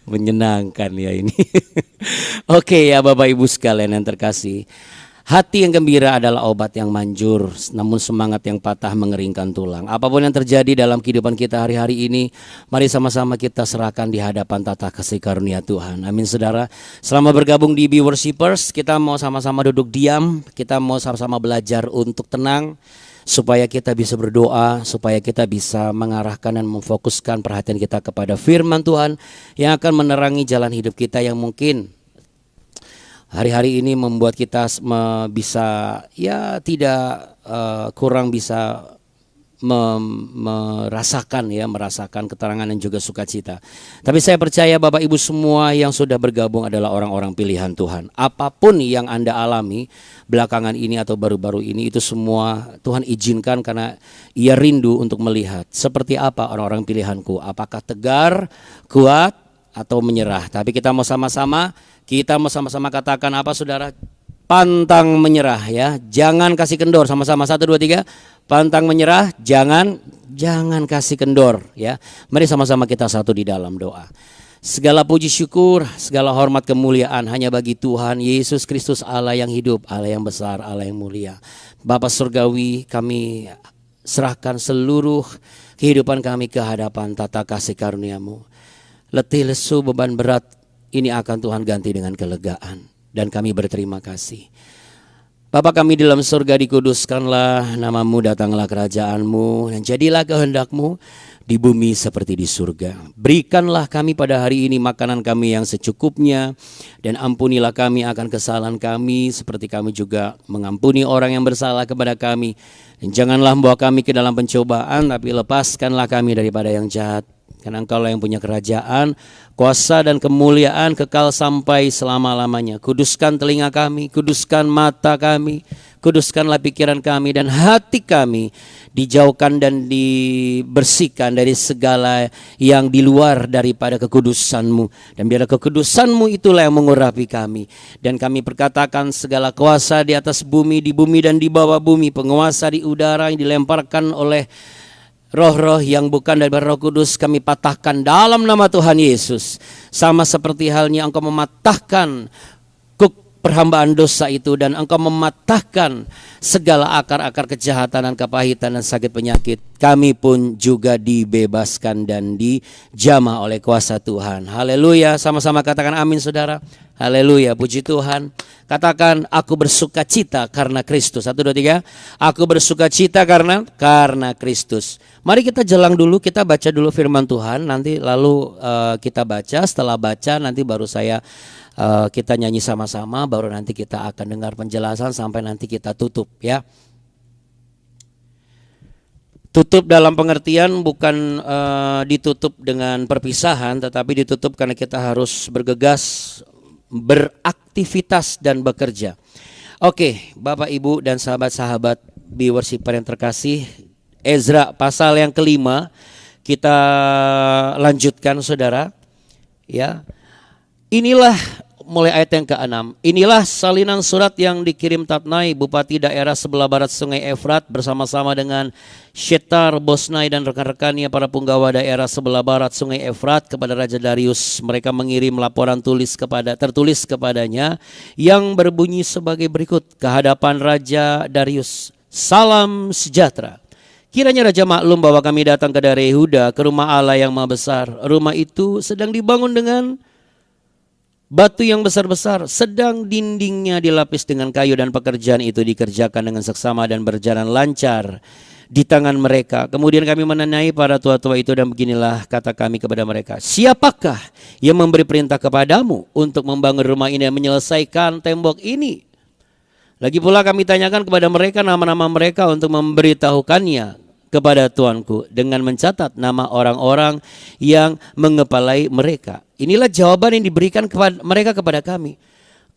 Menyenangkan ya ini. Oke ya Bapak Ibu sekalian yang terkasih. Hati yang gembira adalah obat yang manjur, namun semangat yang patah mengeringkan tulang. Apapun yang terjadi dalam kehidupan kita hari-hari ini, mari sama-sama kita serahkan di hadapan tata kasih karunia Tuhan. Amin saudara. Selama bergabung di Be Worshipers, kita mau sama-sama duduk diam, kita mau sama-sama belajar untuk tenang, supaya kita bisa berdoa, supaya kita bisa mengarahkan dan memfokuskan perhatian kita kepada firman Tuhan yang akan menerangi jalan hidup kita yang mungkin hari-hari ini membuat kita bisa ya tidak kurang bisa merasakan keterangan dan juga sukacita. Tapi saya percaya Bapak Ibu semua yang sudah bergabung adalah orang-orang pilihan Tuhan. Apapun yang Anda alami belakangan ini atau baru-baru ini, itu semua Tuhan izinkan karena Ia rindu untuk melihat seperti apa orang-orang pilihanku. Apakah tegar, kuat, atau menyerah. Tapi kita mau sama-sama katakan apa saudara? Pantang menyerah ya. Jangan kasih kendor, sama-sama 1, 2, 3. Pantang menyerah, jangan kasih kendor ya. Mari sama-sama kita satu di dalam doa. Segala puji syukur, segala hormat kemuliaan hanya bagi Tuhan Yesus Kristus, Allah yang hidup, Allah yang besar, Allah yang mulia. Bapa surgawi, kami serahkan seluruh kehidupan kami ke hadapan tata kasih karunia-Mu. Letih lesu beban berat ini akan Tuhan ganti dengan kelegaan, dan kami berterima kasih. Bapa kami di dalam surga, dikuduskanlah nama-Mu, datanglah kerajaan-Mu, dan jadilah kehendak-Mu di bumi seperti di surga. Berikanlah kami pada hari ini makanan kami yang secukupnya, dan ampunilah kami akan kesalahan kami seperti kami juga mengampuni orang yang bersalah kepada kami. Dan janganlah membawa kami ke dalam pencobaan, tapi lepaskanlah kami daripada yang jahat. Karena Engkaulah yang punya kerajaan, kuasa dan kemuliaan kekal sampai selama-lamanya. Kuduskan telinga kami, kuduskan mata kami, kuduskanlah pikiran kami dan hati kami. Dijauhkan dan dibersihkan dari segala yang di luar daripada kekudusan-Mu. Dan biarlah kekudusan-Mu itulah yang mengurapi kami. Dan kami perkatakan segala kuasa di atas bumi, di bumi dan di bawah bumi, penguasa di udara yang dilemparkan oleh roh-roh yang bukan dari Roh Kudus, kami patahkan dalam nama Tuhan Yesus. Sama seperti halnya Engkau mematahkan perhambaan dosa itu, dan Engkau mematahkan segala akar-akar kejahatan dan kepahitan dan sakit penyakit. Kami pun juga dibebaskan dan dijamah oleh kuasa Tuhan. Haleluya, sama-sama katakan amin saudara. Haleluya, puji Tuhan. Katakan, aku bersuka cita karena Kristus. 1, 2, 3. Aku bersuka cita karena Kristus. Mari kita jelang dulu, kita baca dulu firman Tuhan. Nanti lalu kita baca, setelah baca nanti baru kita nyanyi sama-sama. Baru nanti kita akan dengar penjelasan sampai nanti kita tutup ya. Tutup dalam pengertian bukan ditutup dengan perpisahan, tetapi ditutup karena kita harus bergegas, beraktivitas dan bekerja. Oke, Bapak Ibu dan sahabat-sahabat Be Worshipper yang terkasih, Ezra pasal yang kelima kita lanjutkan saudara. Ya, inilah mulai ayat yang ke-6. Inilah salinan surat yang dikirim Tatnai, bupati daerah sebelah barat sungai Efrat, bersama-sama dengan Shetar Bosnai dan rekan-rekannya para punggawa daerah sebelah barat sungai Efrat kepada Raja Darius. Mereka mengirim laporan tertulis kepadanya yang berbunyi sebagai berikut. Kehadapan Raja Darius, salam sejahtera. Kiranya Raja maklum bahwa kami datang ke daerah Yehuda, ke rumah Allah yang maha besar. Rumah itu sedang dibangun dengan batu yang besar-besar, sedang dindingnya dilapis dengan kayu, dan pekerjaan itu dikerjakan dengan seksama dan berjalan lancar di tangan mereka. Kemudian kami menanyai para tua-tua itu, dan beginilah kata kami kepada mereka, siapakah yang memberi perintah kepadamu untuk membangun rumah ini dan menyelesaikan tembok ini? Lagi pula kami tanyakan kepada mereka nama-nama mereka untuk memberitahukannya kepada Tuanku dengan mencatat nama orang-orang yang mengepalai mereka. Inilah jawaban yang diberikan kepada kami.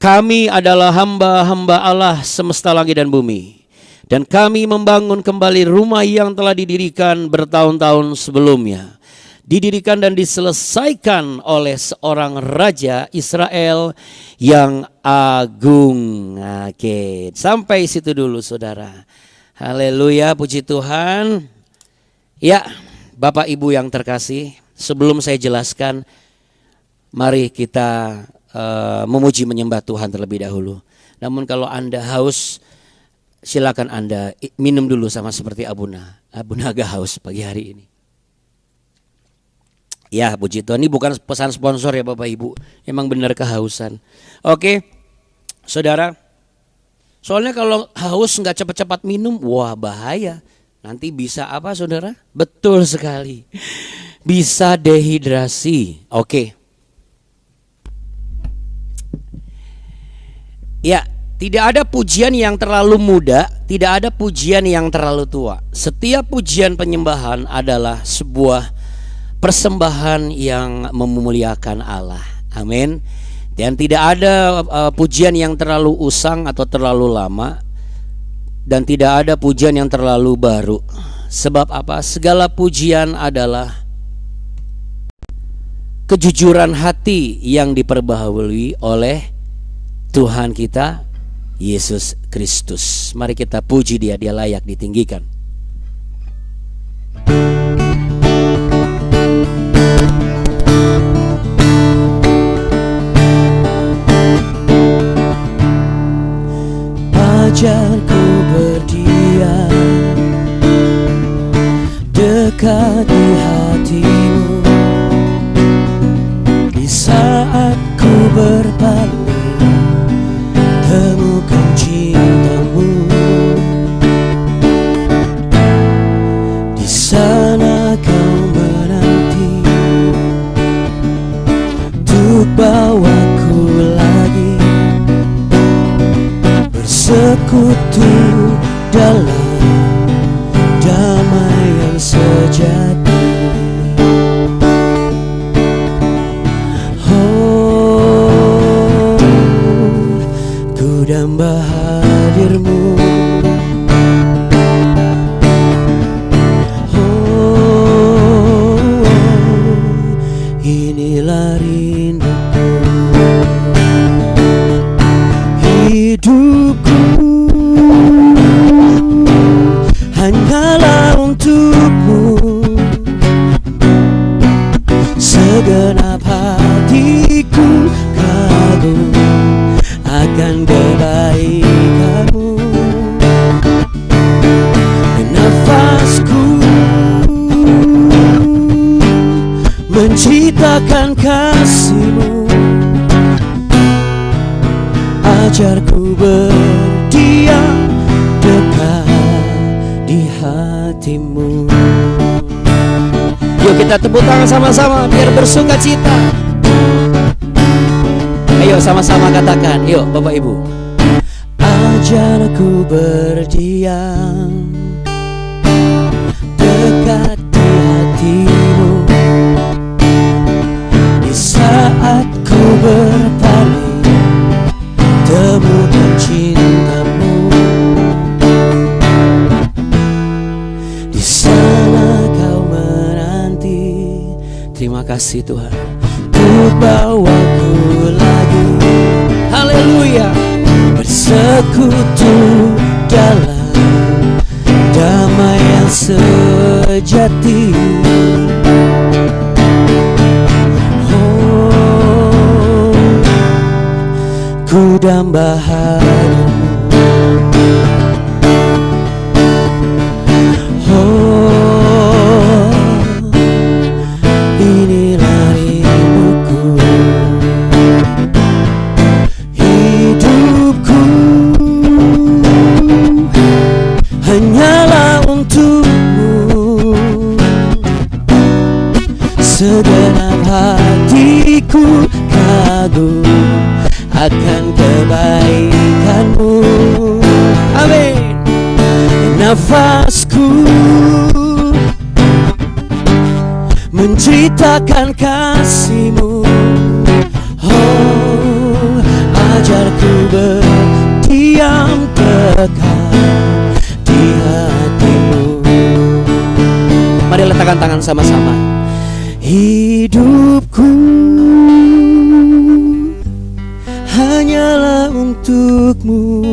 Kami adalah hamba-hamba Allah semesta langit dan bumi, dan kami membangun kembali rumah yang telah didirikan bertahun-tahun sebelumnya. Didirikan dan diselesaikan oleh seorang raja Israel yang agung. Oke, sampai situ dulu saudara. Haleluya, puji Tuhan. Ya, Bapak Ibu yang terkasih, Sebelum saya jelaskan, mari kita memuji menyembah Tuhan terlebih dahulu. Namun kalau Anda haus, silakan Anda minum dulu sama seperti Abuna. Abuna agak haus pagi hari ini. Ya, puji Tuhan, ini bukan pesan sponsor ya Bapak Ibu. Emang benar kehausan. Oke, saudara. Soalnya kalau haus nggak cepat-cepat minum, wah bahaya. Nanti bisa apa saudara? Betul sekali. Bisa dehidrasi. Oke. Ya, tidak ada pujian yang terlalu muda, tidak ada pujian yang terlalu tua. Setiap pujian penyembahan adalah sebuah persembahan yang memuliakan Allah. Amin. Dan tidak ada pujian yang terlalu usang atau terlalu lama, dan tidak ada pujian yang terlalu baru. Sebab apa? Segala pujian adalah kejujuran hati yang diperbaharui oleh Tuhan kita Yesus Kristus. Mari kita puji Dia, Dia layak ditinggikan. Ajarku berdiam dekat di hatimu, di saat ku berpaling temukan cintamu. Di sana kau menanti untuk bawaku lagi bersekutu dalam damai yang sejati. Oh, ku damba hadirmu. Oh, inilah rinduku. Hidupku hanyalah untukmu, segenap hatiku kagum akan kebaikanmu. Nafasku menciptakan kasihmu, ajarku berdiam dekat di hatimu. Yuk kita tepuk tangan sama-sama biar bersuka cita. Ayo sama-sama katakan, yuk Bapak Ibu. Ajarku berdiam dekat di hatimu, di saat ku berpaling temukan cintamu. Di sana kau menanti. Terima kasih Tuhan. Untuk bawaku lagi, Haleluya. bersekutu dalam damai yang sejati. Oh, ku damba hadirmu. Oh, inilah rinduku. Hidupku hanyalah untukmu, segenap hatiku kagum akan kebaikanmu. Amin. Nafasku menceritakan kasihmu. Oh, ajarku berdiam dekat di hatimu. Mari letakkan tangan sama-sama. Hidupku hanyalah untukmu,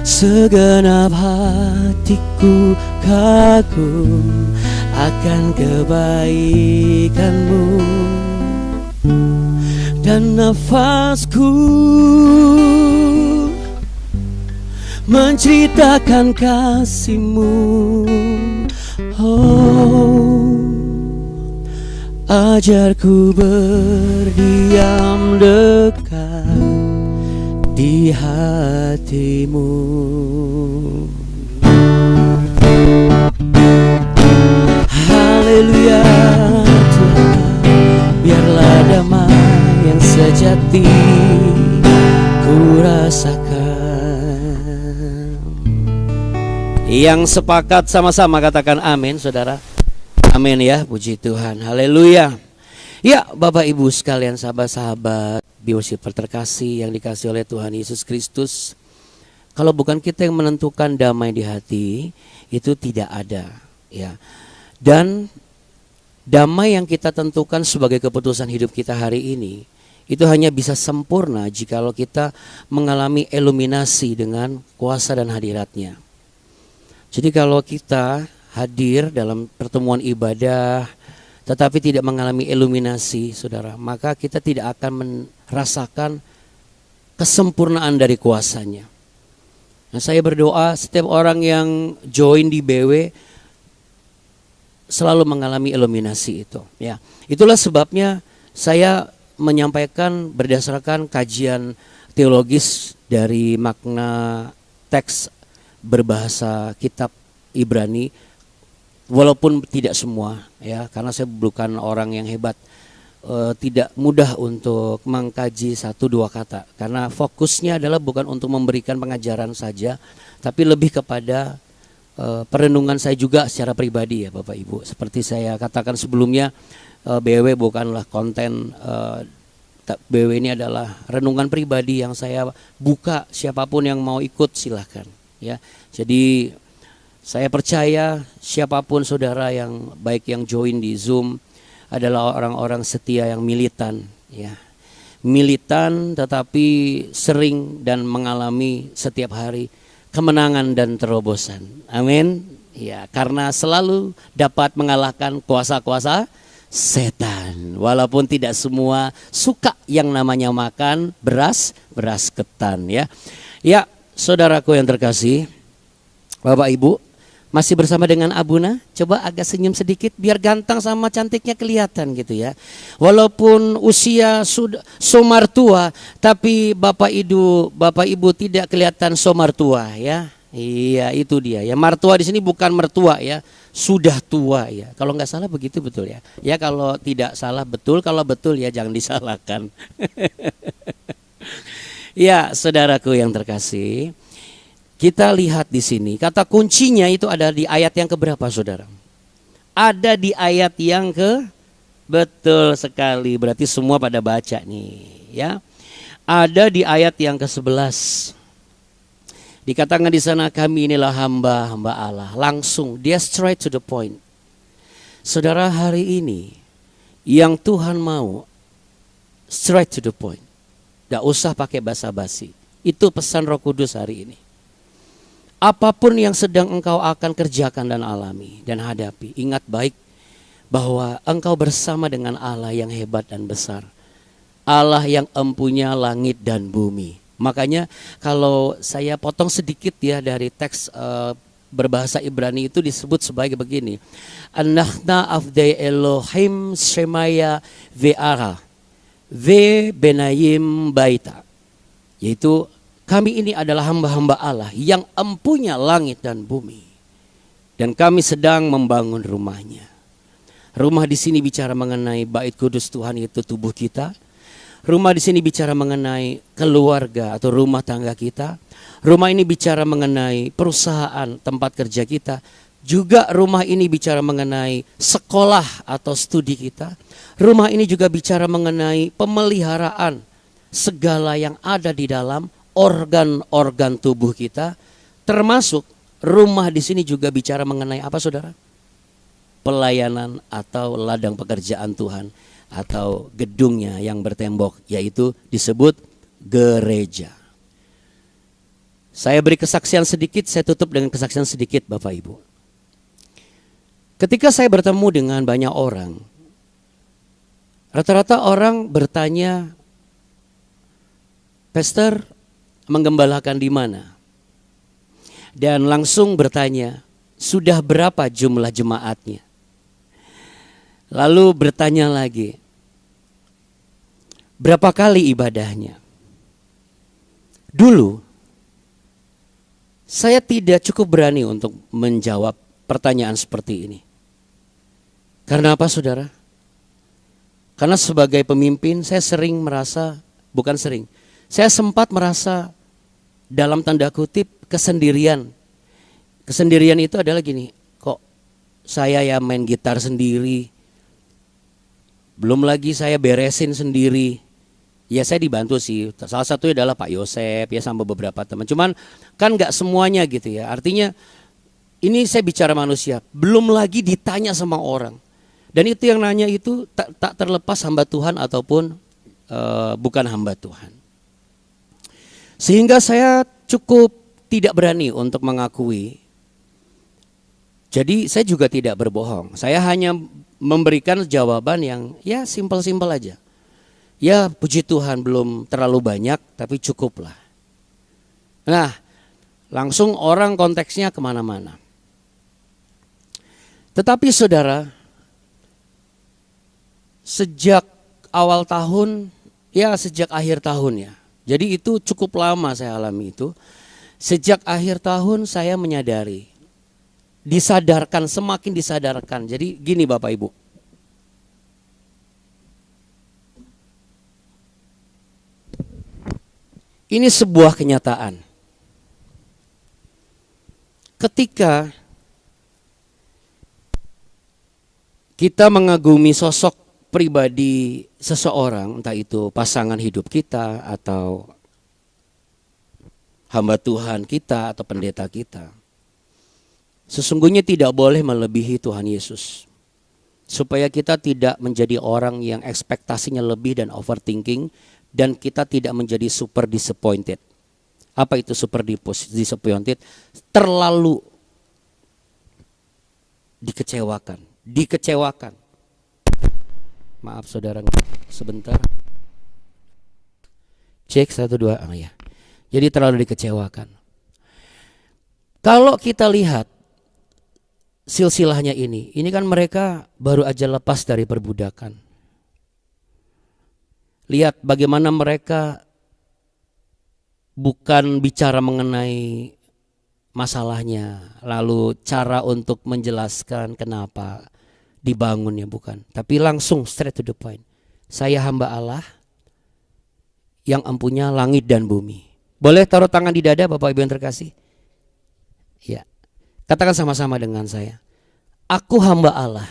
segenap hatiku kagum akan kebaikan-Mu, dan nafasku menceritakan kasih-Mu. Oh, ajarku berdiam dekat di hati-Mu. Haleluya Tuhan, biarlah damai yang sejati ku rasakan. Yang sepakat sama-sama katakan amin, saudara. Amin ya, puji Tuhan. Haleluya. Ya, Bapak Ibu sekalian, sahabat-sahabat Bioshipper terkasih yang dikasih oleh Tuhan Yesus Kristus, kalau bukan kita yang menentukan damai di hati, itu tidak ada, ya. Dan damai yang kita tentukan sebagai keputusan hidup kita hari ini, itu hanya bisa sempurna jikalau kita mengalami iluminasi dengan kuasa dan hadirat-Nya. Jadi kalau kita hadir dalam pertemuan ibadah tetapi tidak mengalami iluminasi, saudara, maka kita tidak akan merasakan kesempurnaan dari kuasa-Nya. Nah, saya berdoa setiap orang yang join di BW selalu mengalami iluminasi itu, ya. Itulah sebabnya saya menyampaikan berdasarkan kajian teologis dari makna teks berbahasa kitab Ibrani, walaupun tidak semua, ya, karena saya bukan orang yang hebat, tidak mudah untuk mengkaji 1-2 kata, karena fokusnya adalah bukan untuk memberikan pengajaran saja, tapi lebih kepada perenungan saya juga secara pribadi, ya Bapak Ibu. Seperti saya katakan sebelumnya, BW bukanlah konten, BW ini adalah renungan pribadi yang saya buka, siapapun yang mau ikut silahkan, ya. Jadi saya percaya siapapun saudara yang baik yang join di Zoom adalah orang-orang setia yang militan, ya. Militan tetapi sering dan mengalami setiap hari kemenangan dan terobosan. Amin. Ya, karena selalu dapat mengalahkan kuasa-kuasa setan. Walaupun tidak semua suka yang namanya makan beras ketan, ya. Ya, saudaraku yang terkasih, Bapak Ibu, masih bersama dengan Abuna. Coba agak senyum sedikit biar ganteng sama cantiknya kelihatan gitu, ya. Walaupun usia sudah somar tua, tapi Bapak Ibu tidak kelihatan somar tua, ya. Iya, itu dia, ya. Martua di sini bukan mertua, ya. Sudah tua, ya. Kalau nggak salah begitu, betul, ya. Ya, kalau tidak salah betul, kalau betul ya jangan disalahkan. Ya, saudaraku yang terkasih, kita lihat di sini, kata kuncinya itu ada di ayat yang keberapa, saudara? Ada di ayat yang betul sekali, berarti semua pada baca nih, ya. Ada di ayat yang ke-11. Dikatakan di sana, kami inilah hamba-hamba Allah. Langsung, dia straight to the point. Saudara, hari ini yang Tuhan mau straight to the point. Gak usah pakai basa-basi. Itu pesan Roh Kudus hari ini. Apapun yang sedang engkau akan kerjakan dan alami dan hadapi, ingat baik bahwa engkau bersama dengan Allah yang hebat dan besar. Allah yang empunya langit dan bumi. Makanya kalau saya potong sedikit ya dari teks berbahasa Ibrani itu disebut sebagai begini. Anachna avdei Elohim shemaya ve'ara ve benayim baita. Yaitu kami ini adalah hamba-hamba Allah yang empunya langit dan bumi. Dan kami sedang membangun rumahnya. Rumah di sini bicara mengenai bait kudus Tuhan, itu tubuh kita. Rumah di sini bicara mengenai keluarga atau rumah tangga kita. Rumah ini bicara mengenai perusahaan, tempat kerja kita. Juga rumah ini bicara mengenai sekolah atau studi kita. Rumah ini juga bicara mengenai pemeliharaan segala yang ada di dalam organ-organ tubuh kita, termasuk rumah di sini juga bicara mengenai apa, saudara? Pelayanan atau ladang pekerjaan Tuhan atau gedungnya yang bertembok, yaitu disebut gereja. Saya beri kesaksian sedikit, saya tutup dengan kesaksian sedikit, Bapak Ibu. Ketika saya bertemu dengan banyak orang, rata-rata orang bertanya, Pastor menggembalakan di mana? Dan langsung bertanya, sudah berapa jumlah jemaatnya? Lalu bertanya lagi, berapa kali ibadahnya? Dulu, saya tidak cukup berani untuk menjawab pertanyaan seperti ini. Karena apa, saudara? Karena sebagai pemimpin saya saya sempat merasa dalam tanda kutip kesendirian. Kesendirian itu adalah gini, kok saya ya main gitar sendiri, belum lagi saya beresin sendiri. Ya saya dibantu sih, salah satunya adalah Pak Yosep ya sama beberapa teman. Cuman kan gak semuanya gitu ya, artinya ini saya bicara manusia, belum lagi ditanya sama orang. Dan itu yang nanya itu tak terlepas hamba Tuhan ataupun bukan hamba Tuhan. Sehingga saya cukup tidak berani untuk mengakui. Jadi saya juga tidak berbohong. Saya hanya memberikan jawaban yang ya simpel-simpel aja. Ya puji Tuhan belum terlalu banyak tapi cukup lah. Nah langsung orang konteksnya kemana-mana. Tetapi saudara, sejak awal tahun, ya sejak akhir tahun ya. Jadi itu cukup lama saya alami itu. Sejak akhir tahun saya menyadari, disadarkan, semakin disadarkan. Jadi gini Bapak Ibu. Ini sebuah kenyataan. Ketika kita mengagumi sosok pribadi seseorang, entah itu pasangan hidup kita atau hamba Tuhan kita atau pendeta kita, sesungguhnya tidak boleh melebihi Tuhan Yesus. Supaya kita tidak menjadi orang yang ekspektasinya lebih dan overthinking, dan kita tidak menjadi super disappointed. Apa itu super disappointed? Terlalu dikecewakan. Maaf saudara, sebentar. Cek 1, 2, ya. Jadi terlalu dikecewakan. Kalau kita lihat silsilahnya ini kan mereka baru aja lepas dari perbudakan. Lihat bagaimana mereka bukan bicara mengenai masalahnya, lalu cara untuk menjelaskan kenapa dibangunnya, bukan, tapi langsung straight to the point. Saya hamba Allah yang empunya langit dan bumi. Boleh taruh tangan di dada Bapak Ibu yang terkasih? Ya. Katakan sama-sama dengan saya. Aku hamba Allah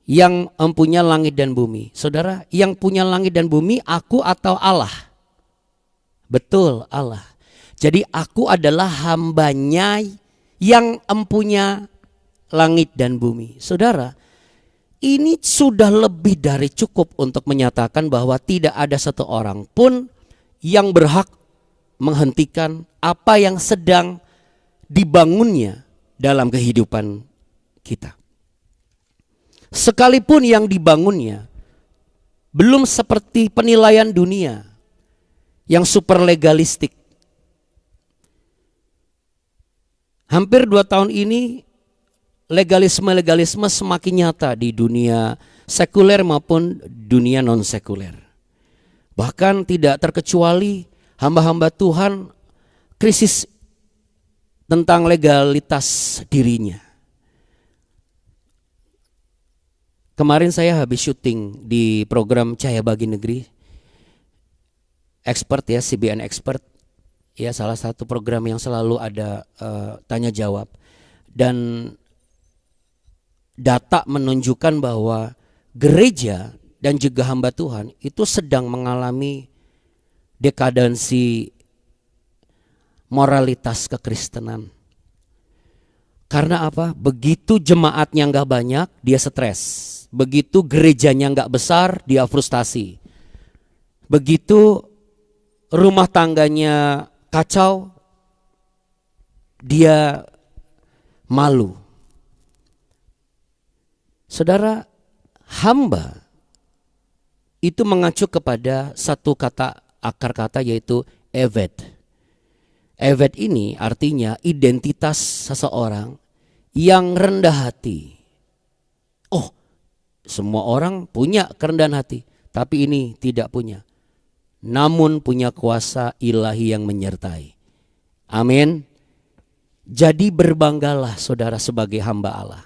yang empunya langit dan bumi. Saudara, yang punya langit dan bumi aku atau Allah? Betul, Allah. Jadi aku adalah hambanya yang empunya langit dan bumi. Saudara, ini sudah lebih dari cukup untuk menyatakan bahwa tidak ada satu orang pun yang berhak menghentikan apa yang sedang dibangunnya dalam kehidupan kita. Sekalipun yang dibangunnya belum seperti penilaian dunia yang super legalistik. Hampir 2 tahun ini legalisme semakin nyata di dunia sekuler maupun dunia non sekuler. Bahkan tidak terkecuali hamba-hamba Tuhan krisis tentang legalitas dirinya. Kemarin saya habis syuting di program Cahaya Bagi Negeri, Expert ya, CBN Expert ya, salah satu program yang selalu ada tanya jawab. Dan data menunjukkan bahwa gereja dan juga hamba Tuhan itu sedang mengalami dekadensi moralitas kekristenan. Karena apa? Begitu jemaatnya nggak banyak, dia stres. Begitu gerejanya nggak besar, dia frustasi. Begitu rumah tangganya kacau, dia malu. Saudara, hamba itu mengacu kepada satu kata akar kata yaitu eved. Eved ini artinya identitas seseorang yang rendah hati. Oh, semua orang punya kerendahan hati, tapi ini tidak punya. Namun punya kuasa ilahi yang menyertai. Amin. Jadi berbanggalah saudara sebagai hamba Allah.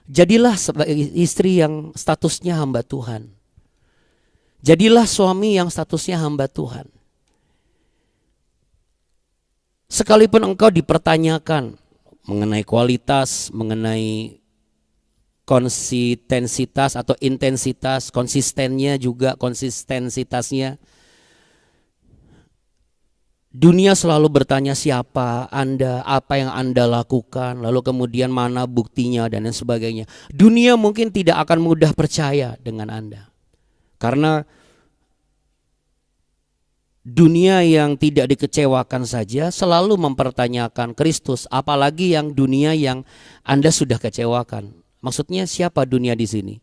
Jadilah sebagai istri yang statusnya hamba Tuhan. Jadilah suami yang statusnya hamba Tuhan. Sekalipun engkau dipertanyakan mengenai kualitas, mengenai konsistensitas atau intensitas, konsistennya juga konsistensitasnya. Dunia selalu bertanya siapa Anda, apa yang Anda lakukan, lalu kemudian mana buktinya dan lain sebagainya. Dunia mungkin tidak akan mudah percaya dengan Anda. Karena dunia yang tidak dikecewakan saja selalu mempertanyakan Kristus, apalagi yang dunia yang Anda sudah kecewakan. Maksudnya siapa dunia di sini?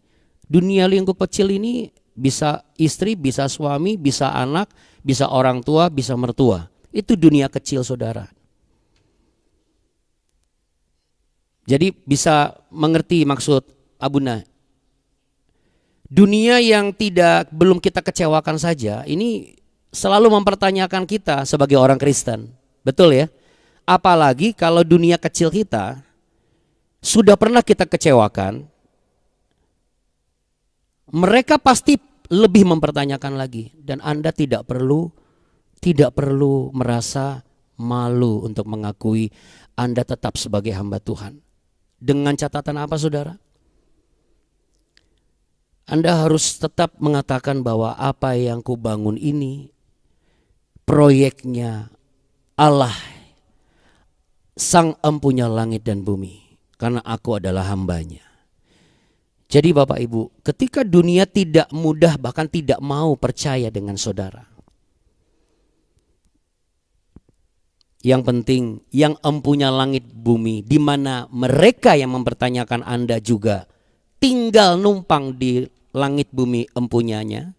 Dunia lingkup kecil ini bisa istri, bisa suami, bisa anak, bisa orang tua, bisa mertua. Itu dunia kecil saudara. Jadi bisa mengerti maksud Abuna. Dunia yang belum kita kecewakan saja ini selalu mempertanyakan kita sebagai orang Kristen. Betul ya? Apalagi kalau dunia kecil kita sudah pernah kita kecewakan, mereka pasti lebih mempertanyakan lagi. Dan Anda tidak perlu merasa malu untuk mengakui Anda tetap sebagai hamba Tuhan. Dengan catatan apa saudara? Anda harus tetap mengatakan bahwa apa yang kubangun ini proyeknya Allah, Sang Empunya langit dan bumi. Karena aku adalah hambanya. Jadi Bapak Ibu, ketika dunia tidak mudah bahkan tidak mau percaya dengan saudara, yang penting yang empunya langit bumi, di mana mereka yang mempertanyakan Anda juga tinggal numpang di langit bumi empunyanya,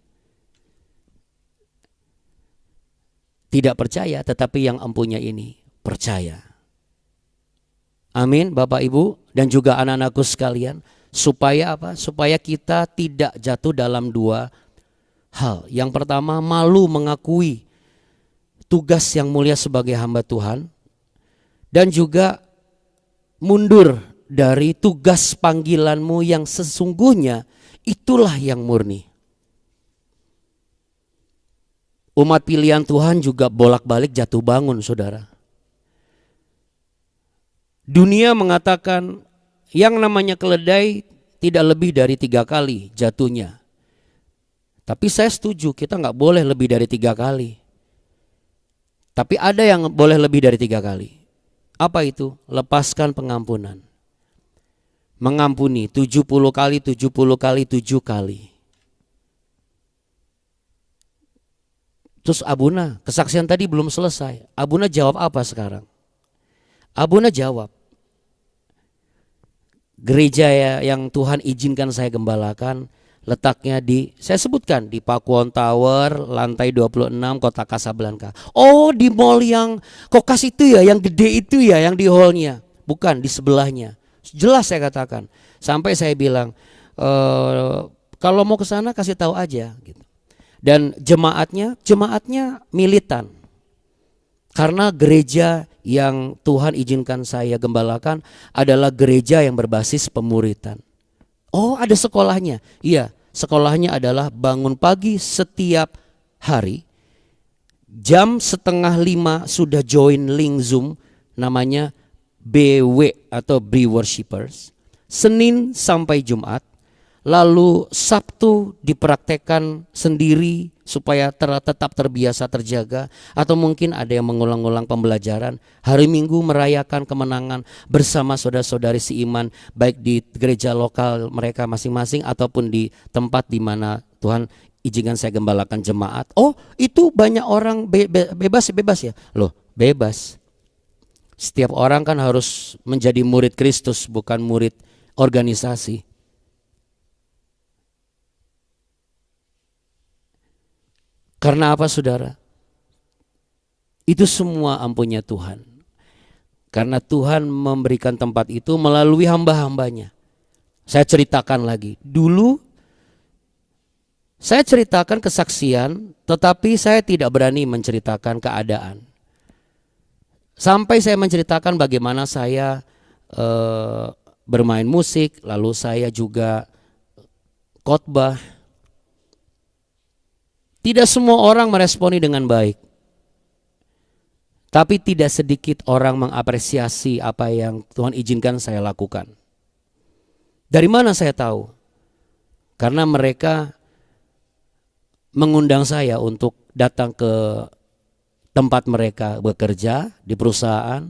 tidak percaya, tetapi yang empunya ini percaya. Amin Bapak Ibu dan juga anak-anakku sekalian. Supaya apa? Supaya kita tidak jatuh dalam dua hal. Yang pertama, malu mengakui tugas yang mulia sebagai hamba Tuhan, dan juga mundur dari tugas panggilanmu yang sesungguhnya itulah yang murni. Umat pilihan Tuhan juga bolak-balik jatuh bangun saudara. Dunia mengatakan yang namanya keledai tidak lebih dari 3 kali jatuhnya. Tapi saya setuju kita nggak boleh lebih dari 3 kali. Tapi ada yang boleh lebih dari 3 kali. Apa itu? Lepaskan pengampunan. Mengampuni 70 kali, 70 kali, 7 kali. Terus Abuna, kesaksian tadi belum selesai. Abuna jawab apa sekarang? Abuna jawab, gereja yang Tuhan izinkan saya gembalakan letaknya saya sebutkan di Pakuwon Tower, lantai 26, kota Kasablanka. Oh, di mall yang Kokas itu ya, yang gede itu ya, yang di hallnya. Bukan, di sebelahnya. Jelas saya katakan. Sampai saya bilang, kalau mau ke sana kasih tahu aja gitu. Dan jemaatnya militan. Karena gereja yang Tuhan izinkan saya gembalakan adalah gereja yang berbasis pemuritan. Oh, ada sekolahnya. Iya, sekolahnya adalah bangun pagi setiap hari. Jam 4:30 sudah join link Zoom, namanya BW atau Be Worshippers. Senin sampai Jumat. Lalu Sabtu dipraktekkan sendiri supaya tetap terbiasa terjaga. Atau mungkin ada yang mengulang-ulang pembelajaran. Hari Minggu merayakan kemenangan bersama saudara-saudari seiman, baik di gereja lokal mereka masing-masing ataupun di tempat di mana Tuhan izinkan saya gembalakan jemaat. Oh, itu banyak orang bebas ya? Loh, bebas. Setiap orang kan harus menjadi murid Kristus, bukan murid organisasi. Karena apa saudara? Itu semua ampunnya Tuhan. Karena Tuhan memberikan tempat itu melalui hamba-hambanya. Saya ceritakan lagi. Dulu saya ceritakan kesaksian, tetapi saya tidak berani menceritakan keadaan. Sampai saya menceritakan bagaimana saya bermain musik, lalu saya juga khotbah. Tidak semua orang meresponi dengan baik. Tapi tidak sedikit orang mengapresiasi apa yang Tuhan izinkan saya lakukan. Dari mana saya tahu? Karena mereka mengundang saya untuk datang ke tempat mereka bekerja di perusahaan,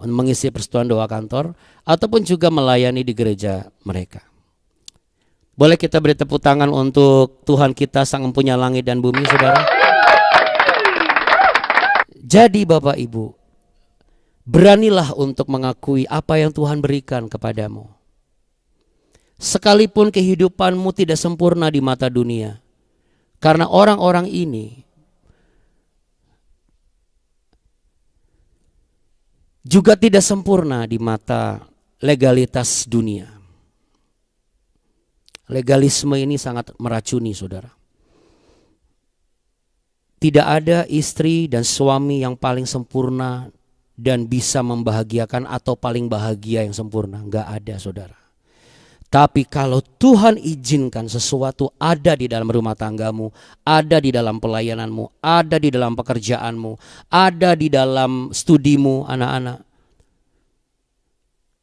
mengisi persekutuan doa kantor, ataupun juga melayani di gereja mereka. Boleh kita beri tepuk tangan untuk Tuhan kita Sang Empunya Langit dan Bumi, saudara? Jadi Bapak Ibu, beranilah untuk mengakui apa yang Tuhan berikan kepadamu. Sekalipun kehidupanmu tidak sempurna di mata dunia, karena orang-orang ini juga tidak sempurna di mata legalitas dunia. Legalisme ini sangat meracuni, saudara. Tidak ada istri dan suami yang paling sempurna dan bisa membahagiakan atau paling bahagia yang sempurna. Enggak ada, saudara. Tapi kalau Tuhan izinkan sesuatu ada di dalam rumah tanggamu, ada di dalam pelayananmu, ada di dalam pekerjaanmu, ada di dalam studimu anak-anak.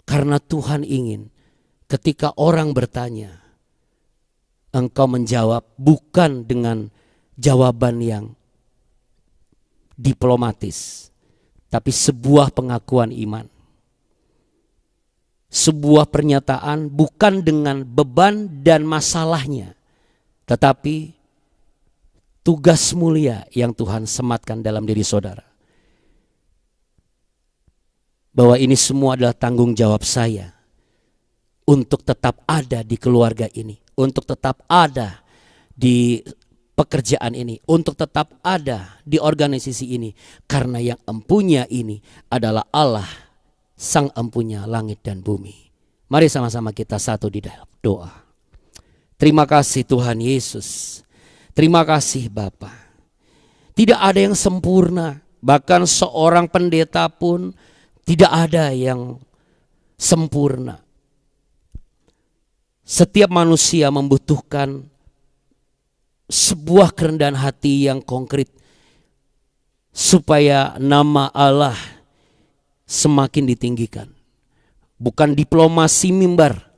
Karena Tuhan ingin ketika orang bertanya, engkau menjawab bukan dengan jawaban yang diplomatis, tapi sebuah pengakuan iman. Sebuah pernyataan bukan dengan beban dan masalahnya, tetapi tugas mulia yang Tuhan sematkan dalam diri saudara. Bahwa ini semua adalah tanggung jawab saya untuk tetap ada di keluarga ini, untuk tetap ada di pekerjaan ini, untuk tetap ada di organisasi ini. Karena yang empunya ini adalah Allah, Sang Empunya langit dan bumi. Mari sama-sama kita satu di dalam doa. Terima kasih Tuhan Yesus. Terima kasih Bapa. Tidak ada yang sempurna. Bahkan seorang pendeta pun tidak ada yang sempurna. Setiap manusia membutuhkan sebuah kerendahan hati yang konkret supaya nama Allah semakin ditinggikan. Bukan diplomasi mimbar,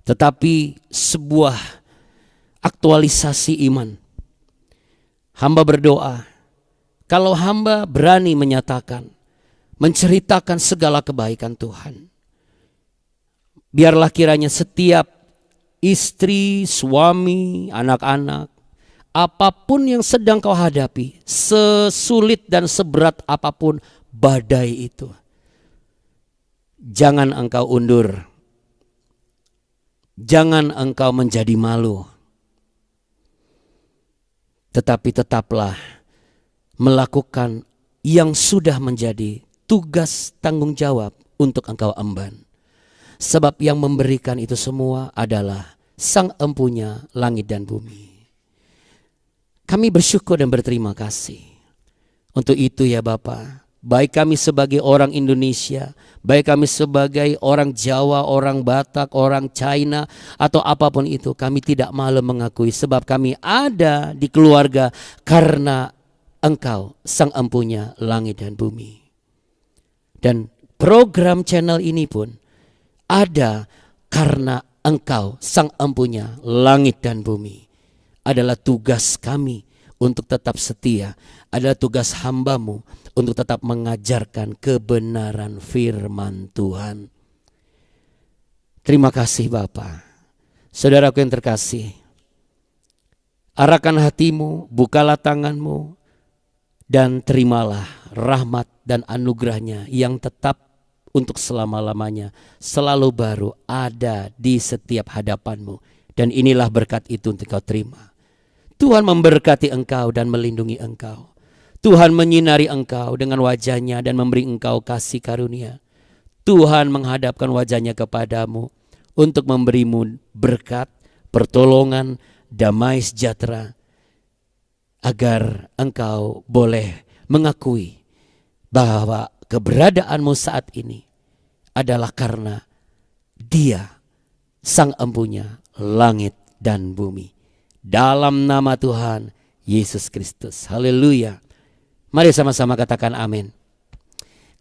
tetapi sebuah aktualisasi iman. Hamba berdoa, kalau hamba berani menyatakan, menceritakan segala kebaikan Tuhan, biarlah kiranya setiap istri, suami, anak-anak, apapun yang sedang kau hadapi, sesulit dan seberat apapun badai itu, jangan engkau undur, jangan engkau menjadi malu, tetapi tetaplah melakukan yang sudah menjadi tugas tanggung jawab untuk engkau emban. Sebab yang memberikan itu semua adalah Sang Empunya langit dan bumi. Kami bersyukur dan berterima kasih untuk itu ya Bapa. Baik kami sebagai orang Indonesia, baik kami sebagai orang Jawa, orang Batak, orang China, atau apapun itu, kami tidak malu mengakui sebab kami ada di keluarga karena Engkau Sang Empunya langit dan bumi. Dan program channel ini pun ada karena Engkau Sang Empunya langit dan bumi. Adalah tugas kami untuk tetap setia, adalah tugas hamba-Mu untuk tetap mengajarkan kebenaran firman Tuhan. Terima kasih Bapa. Saudaraku yang terkasih, arahkan hatimu, bukalah tanganmu, dan terimalah rahmat dan anugerahnya yang tetap untuk selama-lamanya, selalu baru ada di setiap hadapanmu. Dan inilah berkat itu untuk kau terima. Tuhan memberkati engkau dan melindungi engkau. Tuhan menyinari engkau dengan wajahnya dan memberi engkau kasih karunia. Tuhan menghadapkan wajahnya kepadamu untuk memberimu berkat, pertolongan, damai sejahtera, agar engkau boleh mengakui bahwa keberadaanmu saat ini adalah karena Dia, Sang Empunya langit dan bumi. Dalam nama Tuhan Yesus Kristus. Haleluya. Mari sama-sama katakan amin.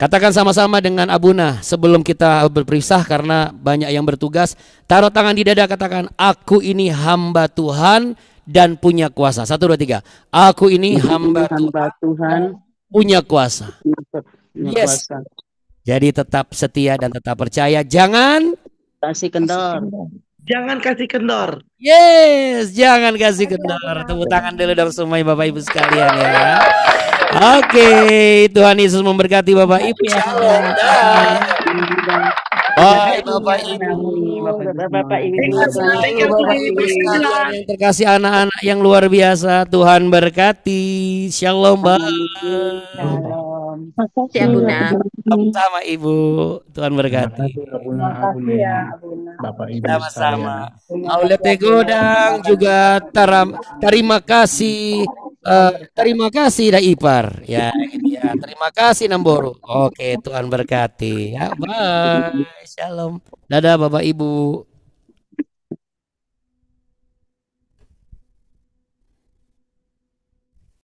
Katakan sama-sama dengan Abuna sebelum kita berpisah karena banyak yang bertugas. Taruh tangan di dada, katakan, aku ini hamba Tuhan dan punya kuasa. 1, 2, 3. Aku ini hamba Tuhan punya kuasa. Yes. Jadi tetap setia dan tetap percaya. Jangan kasih kendor. Jangan kasih kendor. Yes, jangan kasih kendor. Tepuk tangan dulu dong semua Bapak Ibu sekalian ya. Oke, Tuhan Yesus memberkati Bapak Ibu. Shalom. Baik Bapak Ibu. Bapak Ibu yang terkasih, anak-anak yang luar biasa, Tuhan berkati. Shalom, Bang. Makasih Abuna. Sama Ibu, Tuhan berkati. Makasih ya Abuna. Bapak Ibu Sama-sama. Aulete Godang juga terima kasih. Terima kasih Dah Ipar ya, ya. Terima kasih Namboro. Oke, Tuhan berkati ya. Bye. Shalom. Dadah Bapak Ibu.